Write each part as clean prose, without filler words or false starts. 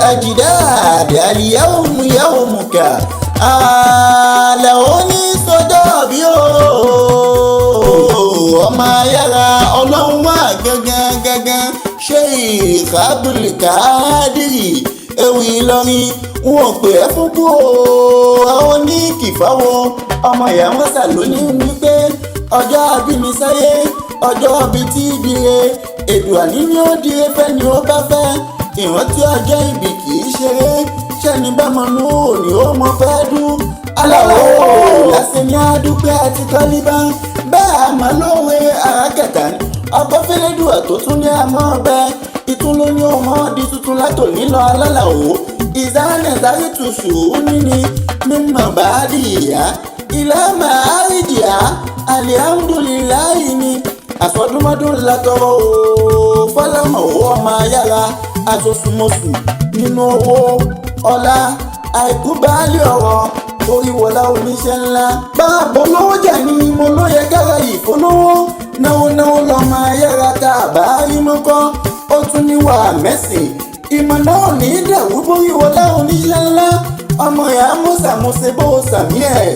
الأجداد اليوم يومك àlẹ́ òní sọ́jọ́ bí o ọmọ ayára ọlọ́run wà gángan Sheikh Abdul Qadir ewì Ìlọrin wọn ò pè é fún kú o àwọn ní kìfáwọ ọmọ ìyá mọ́sà lónìí wípé ọjọ́ abínisáyé ọjọ́ bíi tí ìdíre èdè àní ni ó dire fẹ́ ni ó bá fẹ́ ìrántí ọjọ́ ìbí kì í ṣeré ṣẹ́ni bá mọ̀nú òní ó mọ fẹ́ dún aláwọ̀ lásìkò ní àdúgbò àti kọ́líbá bẹ́ẹ̀ àmọ́ lóore àrákẹ́ta ọgbọ́n fẹ́lẹ́dùà tó tún ní àmọ́ ọbẹ̀ ìtún ló ní ọmọ di tuntun látòní lọ alálàó ìzáná sáré tùṣù níní mímọ̀ bá rí ìyá ìlànà àrídìá alihamdulilayi ni àfọdúnmọ́dún látọrọ fọlọ́mọ̀ owó ọmọ ayára asosùmọ̀sù nínú owó ọlá àìkú baálé ọ̀rọ̀ oríwọlá oníṣẹ́ ńlá báàbò lówó jà ní mo lóye kára ìfowó náwó lọ́mọ ayára tá a bá rí mọ́kọ́ ó tún níwà mẹ́sìn ìmọ̀ náà ní dàrú boríwọlá oníṣẹ́ ńlá ọmọ ìyá mọ́sàmọ́sẹ́ bó sàmí ẹ̀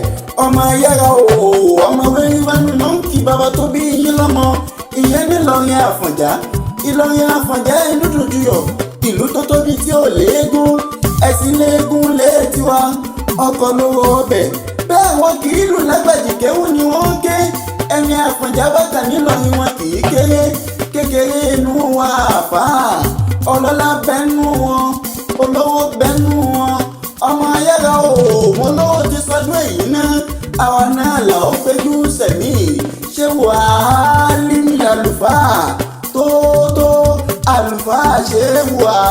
ọmọ ayára ọmọ wẹ́rẹ́wẹ́ ni mò ń kí bàbá tó bí yín lọ́mọ ìyẹn nílọrin Àfọ̀njá Ìlọrin Àfọ̀njá ìlú dùdúyọ̀ ìlú tó tóbi tí ò léegun ẹ̀sìn léegun létí wa ọkọ̀ lówó ọbẹ̀ bẹ́ẹ̀ wọn kì í lù lágbàjì kéwù ni wọ́n ń ké ẹni Àfọ̀njá bàtà nílọrin wọn kì í kéré kékeré inú wa àfáà ọlọ́lá bẹ́nu wọn olówó bẹ́nu wọn ọmọ ayára wọn lówó ti sọdún èyí náà àwọn náà là ó péjú sẹ̀mí ṣé wàá lílì àlùfáà tó àlùfáà ṣe wàá